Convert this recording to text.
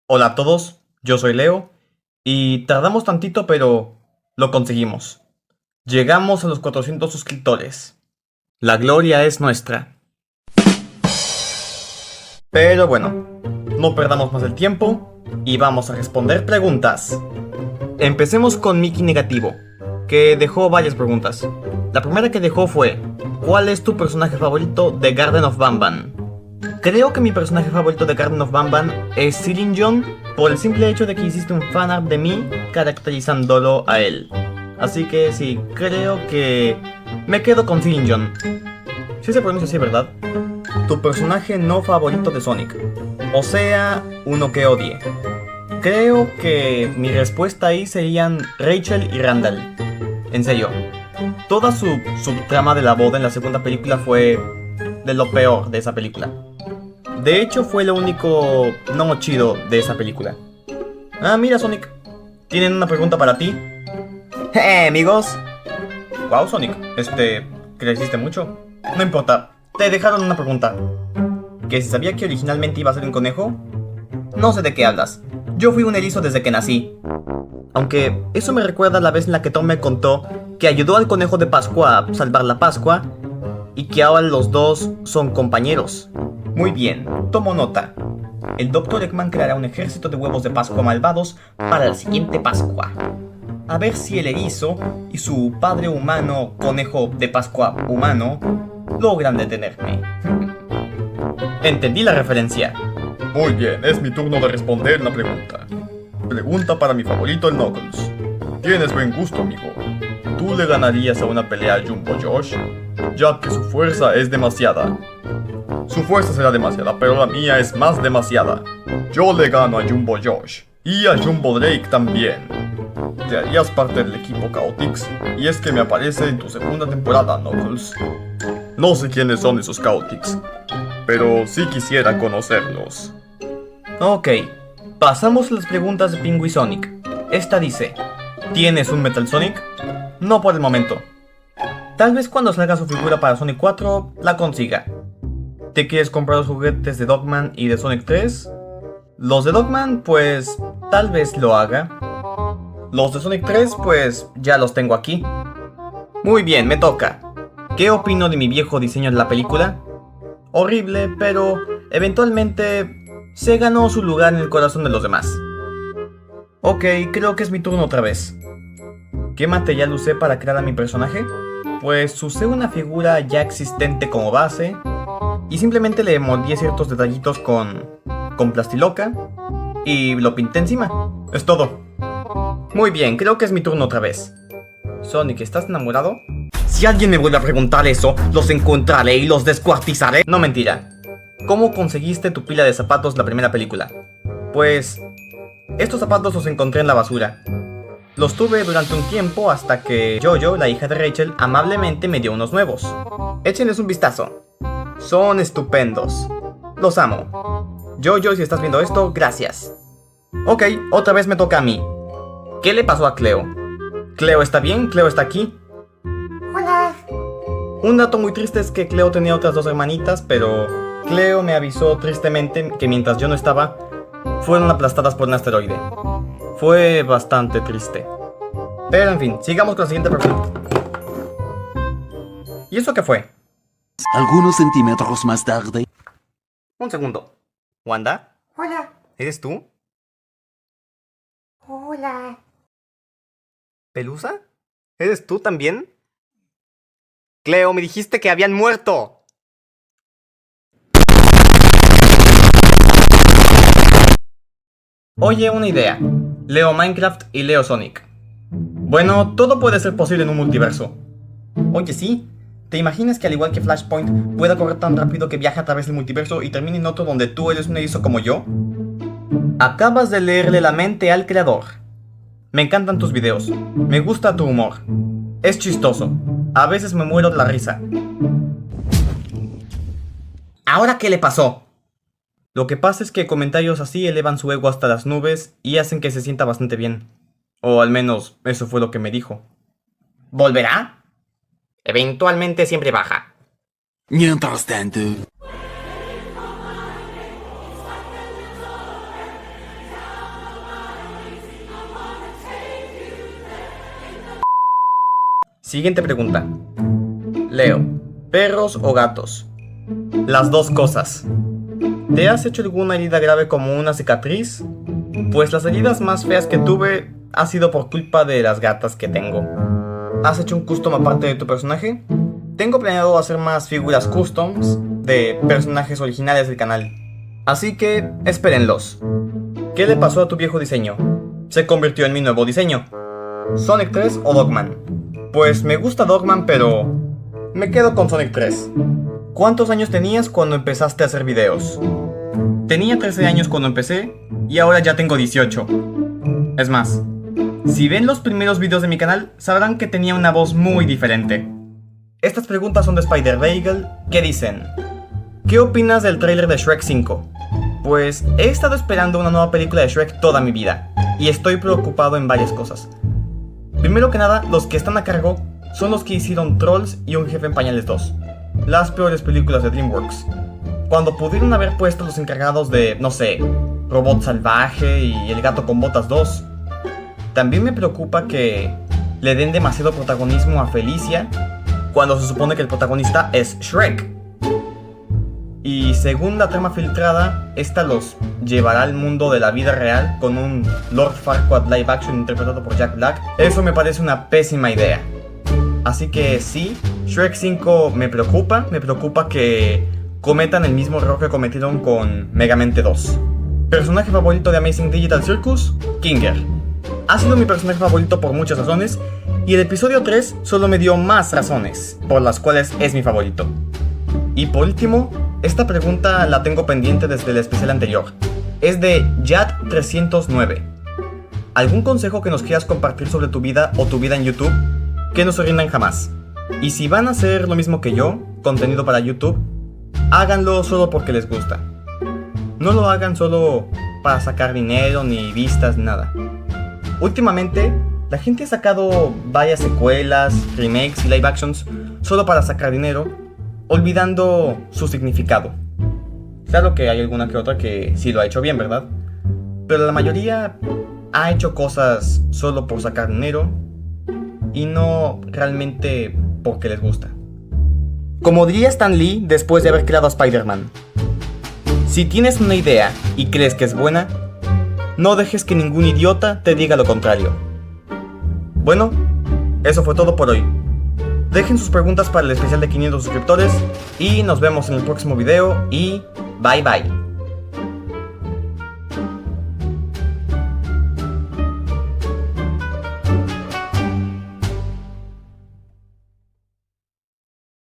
Hola a todos, yo soy Leo y tardamos tantito pero lo conseguimos. Llegamos a los 400 suscriptores. La gloria es nuestra. Pero bueno, no perdamos más el tiempo y vamos a responder preguntas. Empecemos con Mickey Negativo, que dejó varias preguntas. La primera que dejó fue: ¿cuál es tu personaje favorito de Garden of Banban? Creo que mi personaje favorito de Garden of Banban es Celine John, por el simple hecho de que hiciste un fanart de mí caracterizándolo a él. Así que sí, creo que me quedo con Celine John. Sí se pronuncia así, ¿verdad? Tu personaje no favorito de Sonic, o sea, uno que odie. Creo que mi respuesta ahí serían Rachel y Randall. En serio, toda su subtrama de la boda en la segunda película fue de lo peor de esa película. De hecho, fue lo único no chido de esa película. Ah, mira, Sonic. Tienen una pregunta para ti. Amigos. Wow, Sonic. ¿Creciste mucho? No importa. Te dejaron una pregunta. ¿Que si sabía que originalmente iba a ser un conejo? No sé de qué hablas. Yo fui un erizo desde que nací. Aunque eso me recuerda a la vez en la que Tom me contó que ayudó al conejo de Pascua a salvar la Pascua y que ahora los dos son compañeros. Muy bien, tomo nota. El Dr. Eggman creará un ejército de huevos de Pascua malvados para la siguiente Pascua. A ver si el erizo y su padre humano, conejo de Pascua humano, logran detenerme. Entendí la referencia. Muy bien, es mi turno de responder la pregunta. Pregunta para mi favorito, el Knuckles. Tienes buen gusto, amigo. ¿Tú le ganarías a una pelea a Jumbo Josh? Ya que su fuerza es demasiada. Su fuerza será demasiada, pero la mía es más demasiada. Yo le gano a Jumbo Josh. Y a Jumbo Drake también. Te harías parte del equipo Chaotix. Y es que me aparece en tu segunda temporada, Knuckles. No sé quiénes son esos Chaotix, pero sí quisiera conocerlos. Ok, pasamos a las preguntas de Pingu y Sonic. Esta dice: ¿tienes un Metal Sonic? No por el momento. Tal vez cuando salga su figura para Sonic 4 la consiga. ¿Te quieres comprar los juguetes de Dogman y de Sonic 3? Los de Dogman, pues tal vez lo haga. Los de Sonic 3, pues ya los tengo aquí. Muy bien, me toca. ¿Qué opino de mi viejo diseño en la película? Horrible, pero eventualmente se ganó su lugar en el corazón de los demás. Ok, creo que es mi turno otra vez. ¿Qué material usé para crear a mi personaje? Pues usé una figura ya existente como base y simplemente le moldeé ciertos detallitos con Plastiloca y lo pinté encima. Es todo. Muy bien, creo que es mi turno otra vez. Sonic, ¿estás enamorado? Si alguien me vuelve a preguntar eso, los encontraré y los descuartizaré. No, mentira. ¿Cómo conseguiste tu pila de zapatos la primera película? Pues estos zapatos los encontré en la basura. Los tuve durante un tiempo hasta que Jojo, la hija de Rachel, amablemente me dio unos nuevos. Échenles un vistazo. Son estupendos. Los amo. Jojo, si estás viendo esto, gracias. Ok, otra vez me toca a mí. ¿Qué le pasó a Cleo? ¿Cleo está bien? ¿Cleo está aquí? Hola. Un dato muy triste es que Cleo tenía otras dos hermanitas, pero Cleo me avisó tristemente que mientras yo no estaba, fueron aplastadas por un asteroide. Fue bastante triste. Pero en fin, sigamos con la siguiente pregunta. ¿Y eso qué fue? Algunos centímetros más tarde. Un segundo. ¿Wanda? Hola. ¿Eres tú? Hola. ¿Pelusa? ¿Eres tú también? Cleo, me dijiste que habían muerto. Oye, una idea. Leo Minecraft y Leo Sonic. Bueno, todo puede ser posible en un multiverso. Oye, sí. ¿Te imaginas que al igual que Flashpoint pueda correr tan rápido que viaje a través del multiverso y termine en otro donde tú eres un erizo como yo? Acabas de leerle la mente al creador. Me encantan tus videos. Me gusta tu humor. Es chistoso. A veces me muero de la risa. ¿Ahora qué le pasó? Lo que pasa es que comentarios así elevan su ego hasta las nubes y hacen que se sienta bastante bien. O al menos eso fue lo que me dijo. ¿Volverá? Eventualmente siempre baja. Mientras tanto. Siguiente pregunta. Leo, ¿perros o gatos? Las dos cosas. ¿Te has hecho alguna herida grave como una cicatriz? Pues las heridas más feas que tuve ha sido por culpa de las gatas que tengo. ¿Has hecho un custom aparte de tu personaje? Tengo planeado hacer más figuras customs de personajes originales del canal, así que espérenlos. ¿Qué le pasó a tu viejo diseño? Se convirtió en mi nuevo diseño. ¿Sonic 3 o Dogman? Pues me gusta Dogman, pero me quedo con Sonic 3. ¿Cuántos años tenías cuando empezaste a hacer videos? Tenía 13 años cuando empecé y ahora ya tengo 18. Es más, si ven los primeros videos de mi canal, sabrán que tenía una voz muy diferente. Estas preguntas son de Spider-Bagel, que dicen: ¿qué opinas del tráiler de Shrek 5? Pues he estado esperando una nueva película de Shrek toda mi vida, y estoy preocupado en varias cosas. Primero que nada, los que están a cargo son los que hicieron Trolls y Un Jefe en Pañales 2, las peores películas de DreamWorks, cuando pudieron haber puesto los encargados de, no sé, Robot Salvaje y El Gato con Botas 2. También me preocupa que le den demasiado protagonismo a Felicia, cuando se supone que el protagonista es Shrek. Y según la trama filtrada, esta los llevará al mundo de la vida real con un Lord Farquaad live action interpretado por Jack Black. Eso me parece una pésima idea. Así que sí, Shrek 5 me preocupa que cometan el mismo error que cometieron con Megamente 2. Personaje favorito de Amazing Digital Circus, Kinger. Ha sido mi personaje favorito por muchas razones, y el episodio 3 solo me dio más razones por las cuales es mi favorito. Y por último, esta pregunta la tengo pendiente desde el especial anterior. Es de Yat309. ¿Algún consejo que nos quieras compartir sobre tu vida o tu vida en YouTube? Que no se rindan jamás. Y si van a hacer lo mismo que yo, contenido para YouTube, háganlo solo porque les gusta. No lo hagan solo para sacar dinero, ni vistas, ni nada. Últimamente, la gente ha sacado varias secuelas, remakes y live actions solo para sacar dinero, olvidando su significado. Claro que hay alguna que otra que sí lo ha hecho bien, ¿verdad? Pero la mayoría ha hecho cosas solo por sacar dinero y no realmente porque les gusta. Como diría Stan Lee después de haber creado a Spider-Man: si tienes una idea y crees que es buena, no dejes que ningún idiota te diga lo contrario. Bueno, eso fue todo por hoy. Dejen sus preguntas para el especial de 500 suscriptores y nos vemos en el próximo video y bye bye.